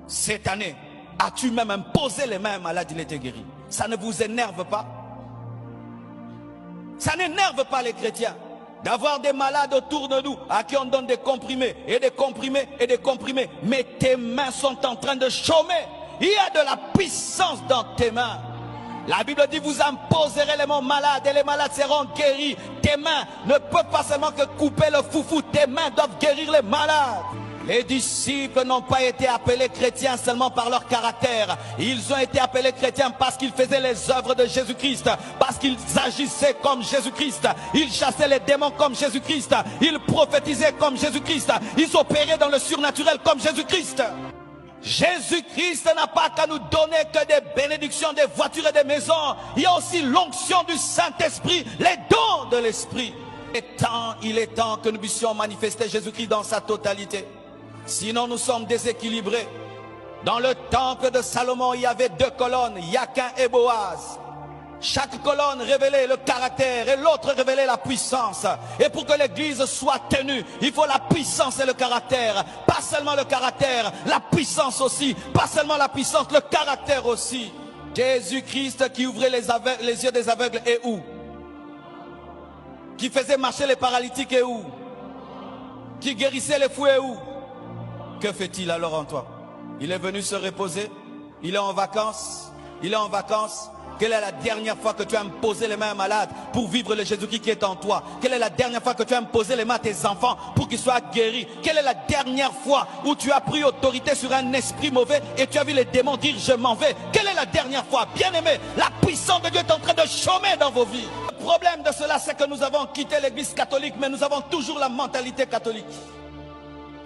Cette année, as-tu même imposé les mains à un malade, il était guéri? Ça ne vous énerve pas? Ça n'énerve pas les chrétiens d'avoir des malades autour de nous à qui on donne des comprimés et des comprimés et des comprimés. Mais tes mains sont en train de chômer. Il y a de la puissance dans tes mains. La Bible dit, vous imposerez les mains malades et les malades seront guéris. Tes mains ne peuvent pas seulement que couper le foufou, tes mains doivent guérir les malades. Les disciples n'ont pas été appelés chrétiens seulement par leur caractère. Ils ont été appelés chrétiens parce qu'ils faisaient les œuvres de Jésus-Christ, parce qu'ils agissaient comme Jésus-Christ. Ils chassaient les démons comme Jésus-Christ. Ils prophétisaient comme Jésus-Christ. Ils opéraient dans le surnaturel comme Jésus-Christ. Jésus-Christ n'a pas qu'à nous donner que des bénédictions, des voitures et des maisons. Il y a aussi l'onction du Saint-Esprit, les dons de l'Esprit. Il est temps que nous puissions manifester Jésus-Christ dans sa totalité. Sinon nous sommes déséquilibrés. Dans le temple de Salomon, il y avait 2 colonnes, Yakin et Boaz. Chaque colonne révélait le caractère et l'autre révélait la puissance. Et pour que l'église soit tenue, il faut la puissance et le caractère. Pas seulement le caractère, la puissance aussi. Pas seulement la puissance, le caractère aussi. Jésus-Christ qui ouvrait les yeux des aveugles est où? Qui faisait marcher les paralytiques est où? Qui guérissait les fous est où? Que fait-il alors en toi? Il est venu se reposer? Il est en vacances? Il est en vacances? Quelle est la dernière fois que tu as imposé les mains à un malade pour vivre le Jésus-Christ qui est en toi? Quelle est la dernière fois que tu as imposé les mains à tes enfants pour qu'ils soient guéris? Quelle est la dernière fois où tu as pris autorité sur un esprit mauvais et tu as vu les démons dire je m'en vais? Quelle est la dernière fois? Bien-aimé, la puissance de Dieu est en train de chômer dans vos vies. Le problème de cela, c'est que nous avons quitté l'église catholique, mais nous avons toujours la mentalité catholique.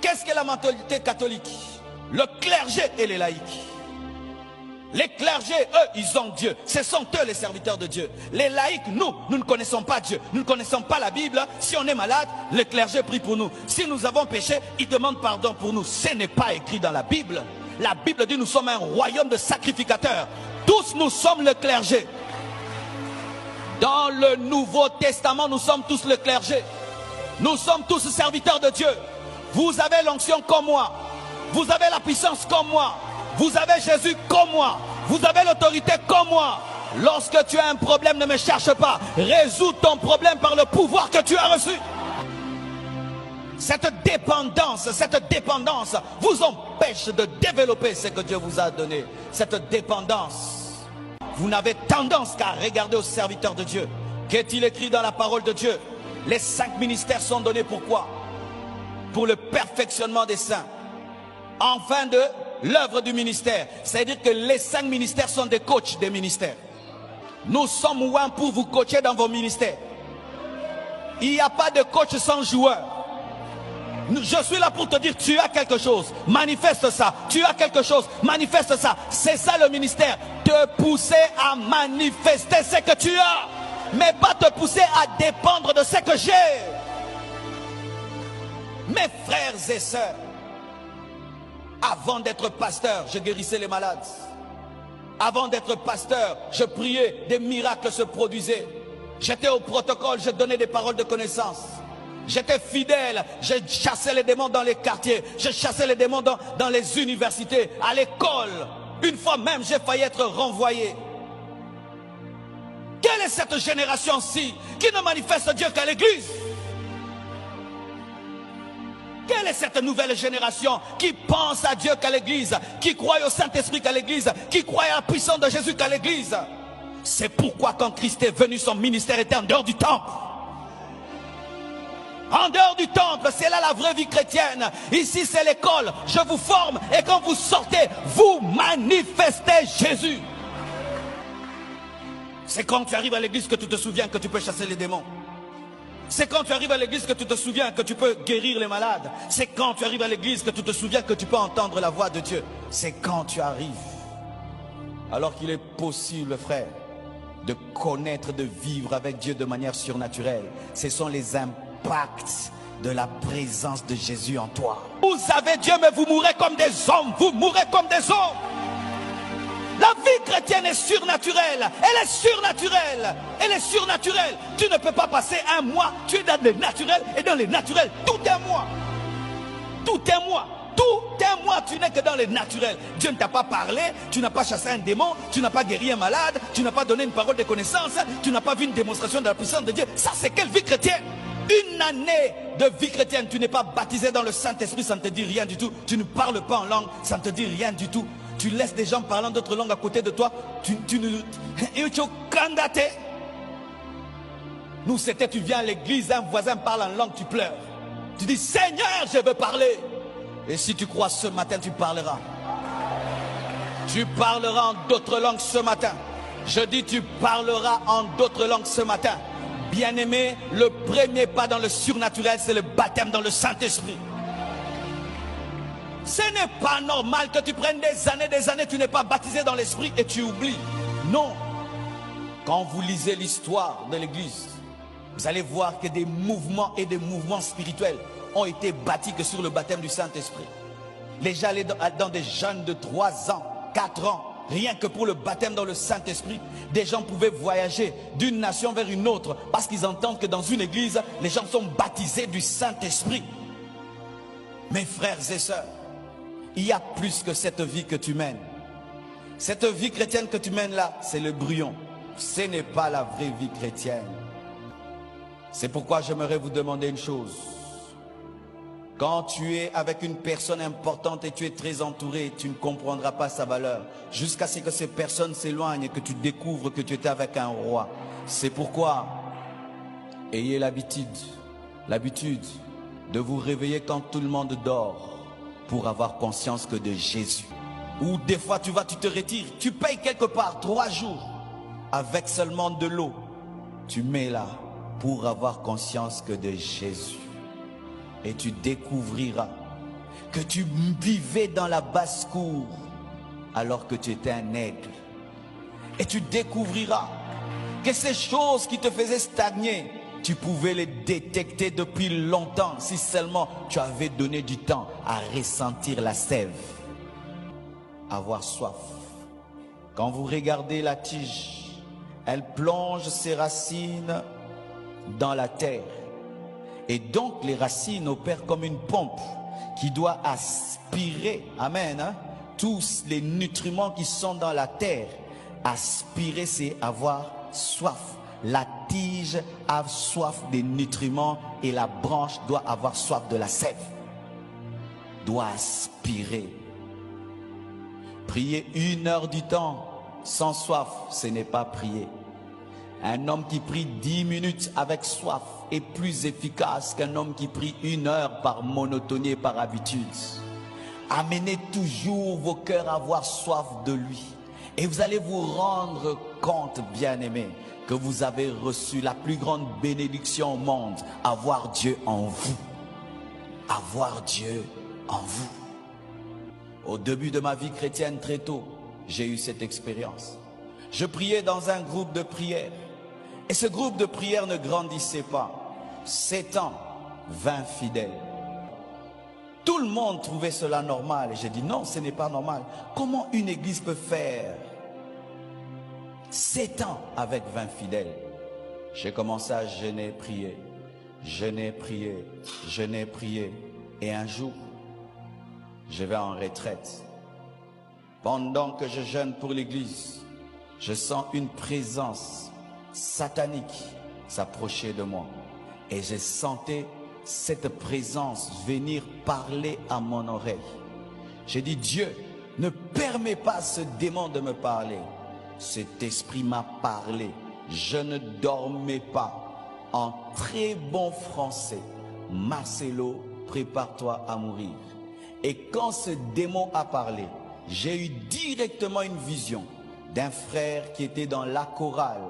Qu'est-ce que la mentalité catholique? Le clergé et les laïcs. Les clergés, eux, ils ont Dieu. Ce sont eux les serviteurs de Dieu. Les laïcs, nous ne connaissons pas Dieu. Nous ne connaissons pas la Bible. Si on est malade, le clergé prie pour nous. Si nous avons péché, il demande pardon pour nous. Ce n'est pas écrit dans la Bible. La Bible dit nous sommes un royaume de sacrificateurs. Tous nous sommes le clergé. Dans le Nouveau Testament, nous sommes tous le clergé. Nous sommes tous serviteurs de Dieu. Vous avez l'onction comme moi. Vous avez la puissance comme moi. Vous avez Jésus comme moi. Vous avez l'autorité comme moi. Lorsque tu as un problème, ne me cherche pas. Résous ton problème par le pouvoir que tu as reçu. Cette dépendance vous empêche de développer ce que Dieu vous a donné. Cette dépendance. Vous n'avez tendance qu'à regarder aux serviteurs de Dieu. Qu'est-il écrit dans la parole de Dieu? Les 5 ministères sont donnés pourquoi? Pour le perfectionnement des saints. En fin de l'œuvre du ministère. C'est-à-dire que les 5 ministères sont des coachs des ministères. Nous sommes loin pour vous coacher dans vos ministères. Il n'y a pas de coach sans joueur. Je suis là pour te dire, tu as quelque chose, manifeste ça. Tu as quelque chose, manifeste ça. C'est ça le ministère. Te pousser à manifester ce que tu as. Mais pas te pousser à dépendre de ce que j'ai. Mes frères et sœurs, avant d'être pasteur, je guérissais les malades. Avant d'être pasteur, je priais, des miracles se produisaient. J'étais au protocole, je donnais des paroles de connaissance. J'étais fidèle, je chassais les démons dans les quartiers. Je chassais les démons dans les universités, à l'école. Une fois même, j'ai failli être renvoyé. Quelle est cette génération-ci qui ne manifeste Dieu qu'à l'église? Quelle est cette nouvelle génération qui pense à Dieu qu'à l'église, qui croit au Saint-Esprit qu'à l'église, qui croit à la puissance de Jésus qu'à l'église? C'est pourquoi quand Christ est venu, son ministère était en dehors du temple. En dehors du temple, c'est là la vraie vie chrétienne. Ici c'est l'école, je vous forme et quand vous sortez, vous manifestez Jésus. C'est quand tu arrives à l'église que tu te souviens que tu peux chasser les démons. C'est quand tu arrives à l'église que tu te souviens que tu peux guérir les malades. C'est quand tu arrives à l'église que tu te souviens que tu peux entendre la voix de Dieu. C'est quand tu arrives. Alors qu'il est possible, frère, de connaître, de vivre avec Dieu de manière surnaturelle. Ce sont les impacts de la présence de Jésus en toi. Vous avez Dieu, mais vous mourrez comme des hommes. Vous mourrez comme des hommes. La vie chrétienne est surnaturelle. Elle est surnaturelle. Elle est surnaturelle. Tu ne peux pas passer un mois. Tu es dans les naturels et dans les naturels. Tout est moi. Tout est moi. tout un mois, tu n'es que dans le naturel. Dieu ne t'a pas parlé, tu n'as pas chassé un démon, tu n'as pas guéri un malade, tu n'as pas donné une parole de connaissance, tu n'as pas vu une démonstration de la puissance de Dieu. Ça, c'est quelle vie chrétienne? Une année de vie chrétienne, tu n'es pas baptisé dans le Saint-Esprit, ça ne te dit rien du tout. Tu ne parles pas en langue, ça ne te dit rien du tout. Tu laisses des gens parlant d'autres langues à côté de toi. Nous, c'était, tu viens à l'église, un voisin parle en langue, tu pleures. Tu dis, Seigneur, je veux parler. Et si tu crois ce matin, tu parleras. Tu parleras en d'autres langues ce matin. Je dis, tu parleras en d'autres langues ce matin. Bien-aimé, le premier pas dans le surnaturel, c'est le baptême dans le Saint-Esprit. Ce n'est pas normal que tu prennes des années, tu n'es pas baptisé dans l'Esprit et tu oublies. Non. Quand vous lisez l'histoire de l'Église, vous allez voir que des mouvements et des mouvements spirituels ont été bâtis que sur le baptême du Saint-Esprit. Les gens allaient dans des jeunes de 3 ans, 4 ans, rien que pour le baptême dans le Saint-Esprit. Des gens pouvaient voyager d'une nation vers une autre parce qu'ils entendent que dans une église, les gens sont baptisés du Saint-Esprit. Mes frères et sœurs, il y a plus que cette vie que tu mènes. Cette vie chrétienne que tu mènes là, c'est le brouillon. Ce n'est pas la vraie vie chrétienne. C'est pourquoi j'aimerais vous demander une chose. Quand tu es avec une personne importante et tu es très entouré, tu ne comprendras pas sa valeur. Jusqu'à ce que ces personnes s'éloignent et que tu découvres que tu étais avec un roi. C'est pourquoi, ayez l'habitude de vous réveiller quand tout le monde dort pour avoir conscience que de Jésus. Ou des fois tu te retires, tu payes quelque part 3 jours avec seulement de l'eau. Tu mets là pour avoir conscience que de Jésus. Et tu découvriras que tu vivais dans la basse-cour alors que tu étais un aigle. Et tu découvriras que ces choses qui te faisaient stagner, tu pouvais les détecter depuis longtemps si seulement tu avais donné du temps à ressentir la sève. Avoir soif. Quand vous regardez la tige, elle plonge ses racines dans la terre. Et donc les racines opèrent comme une pompe qui doit aspirer, amen, hein, tous les nutriments qui sont dans la terre. Aspirer, c'est avoir soif. La tige a soif des nutriments et la branche doit avoir soif de la sève. Doit aspirer. Prier 1 heure du temps sans soif, ce n'est pas prier. Un homme qui prie 10 minutes avec soif est plus efficace qu'un homme qui prie 1 heure par monotonie et par habitude. Amenez toujours vos cœurs à avoir soif de lui. Et vous allez vous rendre compte, bien-aimés, que vous avez reçu la plus grande bénédiction au monde, avoir Dieu en vous. Avoir Dieu en vous. Au début de ma vie chrétienne, très tôt, j'ai eu cette expérience. Je priais dans un groupe de prière. Et ce groupe de prière ne grandissait pas. 7 ans, 20 fidèles. Tout le monde trouvait cela normal. Et j'ai dit non, ce n'est pas normal. Comment une église peut faire 7 ans avec 20 fidèles? J'ai commencé à jeûner, prier. Jeûner, prier. Jeûner, prier. Et un jour, je vais en retraite. Pendant que je jeûne pour l'église, je sens une présence satanique s'approcher de moi. Et je sentais cette présence venir parler à mon oreille. J'ai dit, Dieu, ne permets pas ce démon de me parler. Cet esprit m'a parlé. Je ne dormais pas. En très bon français, Marcelo, prépare-toi à mourir. Et quand ce démon a parlé, j'ai eu directement une vision d'un frère qui était dans la chorale,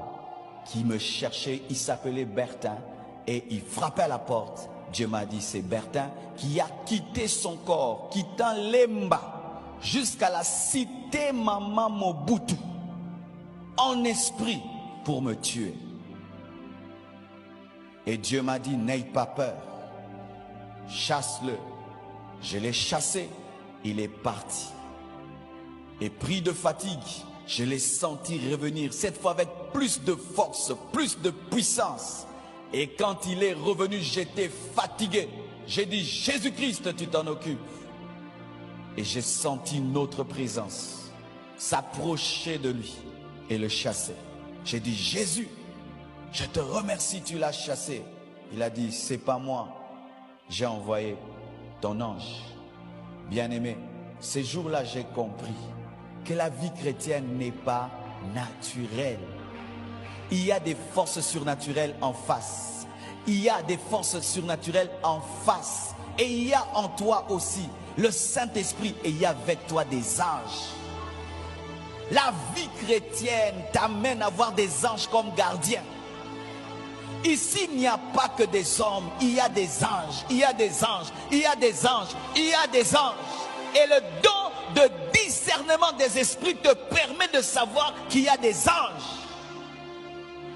qui me cherchait. Il s'appelait Bertin et il frappait à la porte. Dieu m'a dit, c'est Bertin qui a quitté son corps, quittant Lemba jusqu'à la cité Mama Mobutu en esprit pour me tuer. Et Dieu m'a dit, n'aie pas peur, chasse-le. Je l'ai chassé, il est parti. Et pris de fatigue, je l'ai senti revenir, cette fois avec plus de force, plus de puissance. Et quand il est revenu, j'étais fatigué. J'ai dit, Jésus-Christ, tu t'en occupes. Et j'ai senti une autre présence s'approcher de lui et le chasser. J'ai dit, Jésus, je te remercie, tu l'as chassé. Il a dit, c'est pas moi, j'ai envoyé ton ange. Bien-aimé, ces jours-là, j'ai compris que la vie chrétienne n'est pas naturelle. Il y a des forces surnaturelles en face. Il y a des forces surnaturelles en face. Et il y a en toi aussi le Saint-Esprit et il y a avec toi des anges. La vie chrétienne t'amène à voir des anges comme gardiens. Ici, il n'y a pas que des hommes, il y a des anges, il y a des anges, il y a des anges, il y a des anges. Et le don de discernement des esprits te permet de savoir qu'il y a des anges.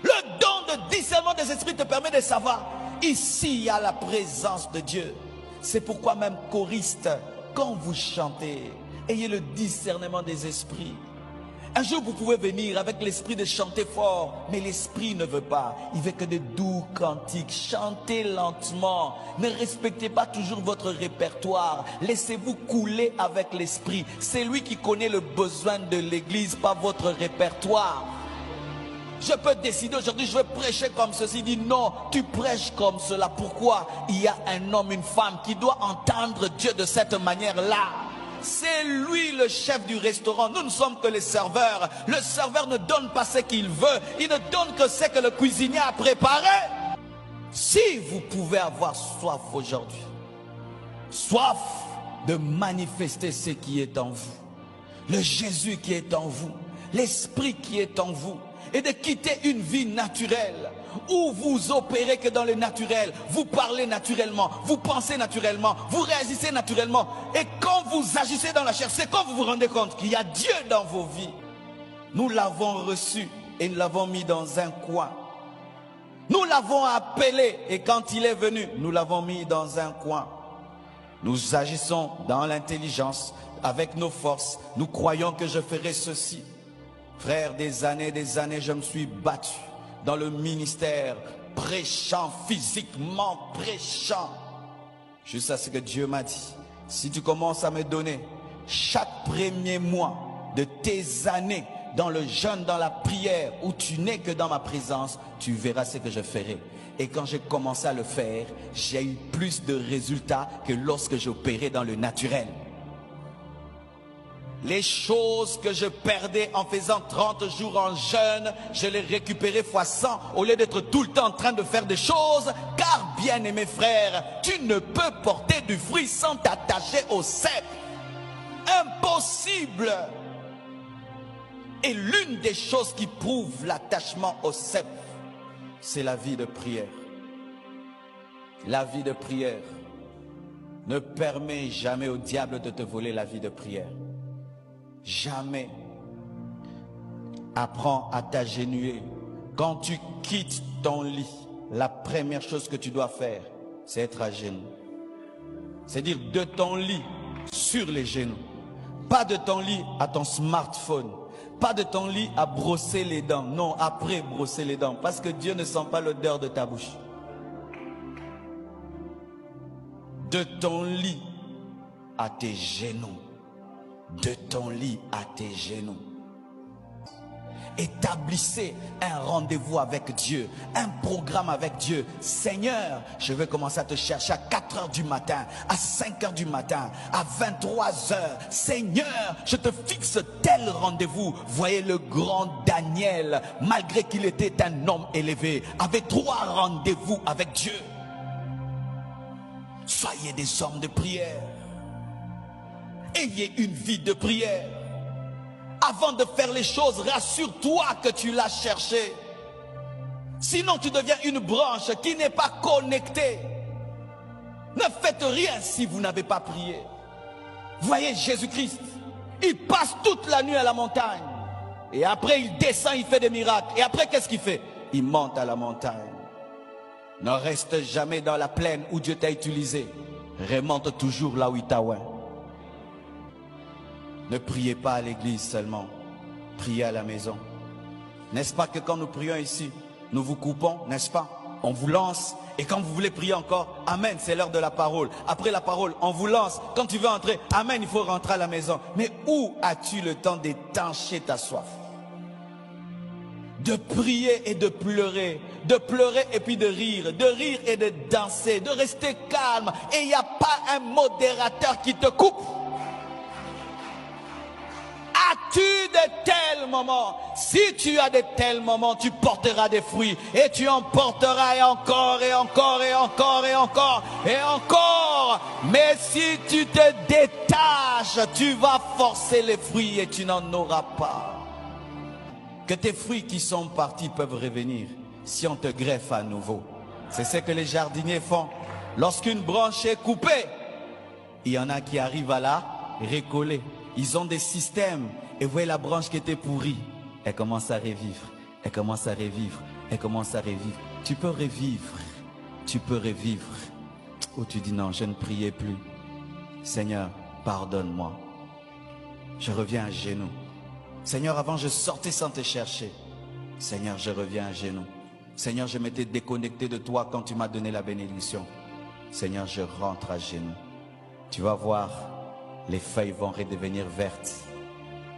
Le don de discernement des esprits te permet de savoir, ici, il y a la présence de Dieu. C'est pourquoi même choristes, quand vous chantez, ayez le discernement des esprits. Un jour, vous pouvez venir avec l'esprit de chanter fort, mais l'esprit ne veut pas. Il veut que de doux cantiques. Chantez lentement. Ne respectez pas toujours votre répertoire. Laissez-vous couler avec l'esprit. C'est lui qui connaît le besoin de l'église, pas votre répertoire. Je peux décider aujourd'hui, je vais prêcher comme ceci. Il dit non, tu prêches comme cela. Pourquoi? Il y a un homme, une femme qui doit entendre Dieu de cette manière-là. C'est lui le chef du restaurant. Nous ne sommes que les serveurs. Le serveur ne donne pas ce qu'il veut. Il ne donne que ce que le cuisinier a préparé. Si vous pouvez avoir soif aujourd'hui, soif de manifester ce qui est en vous, le Jésus qui est en vous, l'Esprit qui est en vous, et de quitter une vie naturelle où vous opérez que dans le naturel, vous parlez naturellement, vous pensez naturellement, vous réagissez naturellement. Et quand vous agissez dans la chair, c'est quand vous vous rendez compte qu'il y a Dieu dans vos vies. Nous l'avons reçu et nous l'avons mis dans un coin. Nous l'avons appelé et quand il est venu, nous l'avons mis dans un coin. Nous agissons dans l'intelligence, avec nos forces. Nous croyons que je ferai ceci. Frère, des années, je me suis battu dans le ministère, prêchant, physiquement prêchant, jusqu'à ce que Dieu m'a dit, si tu commences à me donner chaque premier mois de tes années dans le jeûne, dans la prière, où tu n'es que dans ma présence, tu verras ce que je ferai. Et quand j'ai commencé à le faire, j'ai eu plus de résultats que lorsque j'opérais dans le naturel. Les choses que je perdais en faisant 30 jours en jeûne, je les récupérais fois 100 au lieu d'être tout le temps en train de faire des choses. Car bien aimé frère, tu ne peux porter du fruit sans t'attacher au cep. Impossible. Et l'une des choses qui prouve l'attachement au cep, c'est la vie de prière. La vie de prière ne permet jamais au diable de te voler la vie de prière. Jamais. Apprends à t'agenouiller. Quand tu quittes ton lit, la première chose que tu dois faire, c'est être à genoux. C'est-à-dire de ton lit sur les genoux. Pas de ton lit à ton smartphone. Pas de ton lit à brosser les dents. Non, après brosser les dents. Parce que Dieu ne sent pas l'odeur de ta bouche. De ton lit à tes genoux. De ton lit à tes genoux. Établissez un rendez-vous avec Dieu, un programme avec Dieu. Seigneur, je vais commencer à te chercher à 4 heures du matin, à 5 heures du matin, à 23 heures. Seigneur, je te fixe tel rendez-vous. Voyez le grand Daniel, malgré qu'il était un homme élevé, avait 3 rendez-vous avec Dieu. Soyez des hommes de prière. Ayez une vie de prière. Avant de faire les choses, rassure-toi que tu l'as cherché. Sinon, tu deviens une branche qui n'est pas connectée. Ne faites rien si vous n'avez pas prié. Voyez Jésus-Christ, il passe toute la nuit à la montagne. Et après, il descend, il fait des miracles. Et après, qu'est-ce qu'il fait? Il monte à la montagne. Ne reste jamais dans la plaine où Dieu t'a utilisé. Remonte toujours là où il t'a oint. Ne priez pas à l'église seulement, priez à la maison. N'est-ce pas que quand nous prions ici, nous vous coupons, n'est-ce pas? on vous lance. Et quand vous voulez prier encore, amen, c'est l'heure de la parole. Après la parole, on vous lance. Quand tu veux entrer, amen, il faut rentrer à la maison. Mais où as-tu le temps d'étancher ta soif? De prier et de pleurer et puis de rire et de danser, de rester calme. Et il n'y a pas un modérateur qui te coupe. As-tu de tels moments? Si tu as de tels moments, tu porteras des fruits. Et tu en porteras et encore et encore et encore et encore et encore. Mais si tu te détaches, tu vas forcer les fruits et tu n'en auras pas. Que tes fruits qui sont partis peuvent revenir si on te greffe à nouveau. C'est ce que les jardiniers font. Lorsqu'une branche est coupée, il y en a qui arrivent à la recoller. Ils ont des systèmes. Et vous voyez la branche qui était pourrie, elle commence à revivre. Elle commence à revivre. Elle commence à revivre. Tu peux revivre. Tu peux revivre. Ou tu dis non, je ne priais plus. Seigneur, pardonne-moi. Je reviens à genoux. Seigneur, avant je sortais sans te chercher. Seigneur, je reviens à genoux. Seigneur, je m'étais déconnecté de toi quand tu m'as donné la bénédiction. Seigneur, je rentre à genoux. Tu vas voir, les feuilles vont redevenir vertes.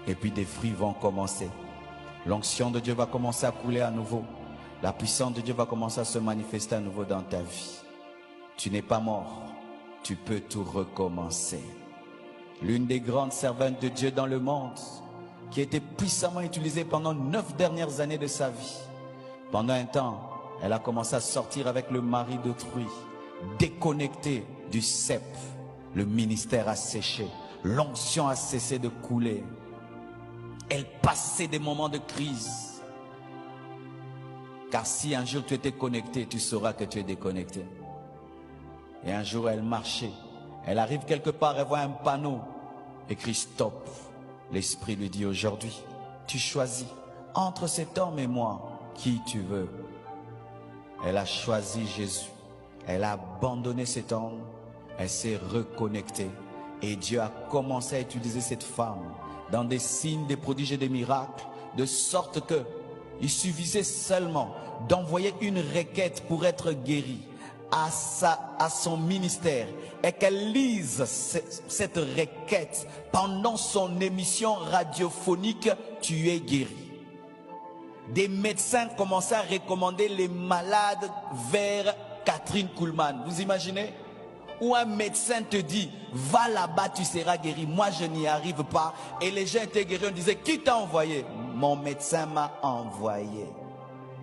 Et puis des fruits vont commencer. L'onction de Dieu va commencer à couler à nouveau. La puissance de Dieu va commencer à se manifester à nouveau dans ta vie. Tu n'es pas mort. Tu peux tout recommencer. L'une des grandes servantes de Dieu dans le monde, qui a été puissamment utilisée pendant 9 dernières années de sa vie. Pendant un temps, elle a commencé à sortir avec le mari d'autrui, déconnectée du cep. Le ministère a séché, l'onction a cessé de couler. Elle passait des moments de crise. Car si un jour tu étais connecté, tu sauras que tu es déconnecté. Et un jour elle marchait, elle arrive quelque part, elle voit un panneau écrit stop. L'Esprit lui dit aujourd'hui, tu choisis entre cet homme et moi, qui tu veux. Elle a choisi Jésus. Elle a abandonné cet homme. Elle s'est reconnectée. Et Dieu a commencé à utiliser cette femme dans des signes, des prodiges et des miracles, de sorte que il suffisait seulement d'envoyer une requête pour être guérie à son ministère et qu'elle lise cette requête pendant son émission radiophonique, tu es guéri. Des médecins commençaient à recommander les malades vers Catherine Kuhlman. Vous imaginez? Où un médecin te dit, va là-bas, tu seras guéri. Moi, je n'y arrive pas. Et les gens étaient guéris. On disait, qui t'a envoyé? Mon médecin m'a envoyé.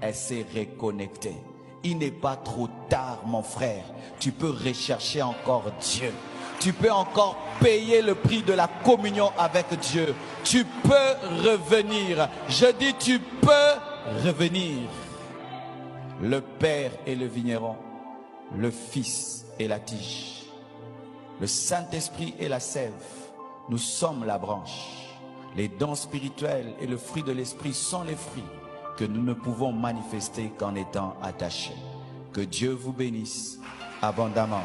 Elle s'est reconnectée. Il n'est pas trop tard, mon frère. Tu peux rechercher encore Dieu. Tu peux encore payer le prix de la communion avec Dieu. Tu peux revenir. Je dis, tu peux revenir. Le Père est le vigneron, le Fils est la tige, le Saint-Esprit est la sève. Nous sommes la branche. Les dons spirituels et le fruit de l'Esprit sont les fruits que nous ne pouvons manifester qu'en étant attachés. Que Dieu vous bénisse abondamment.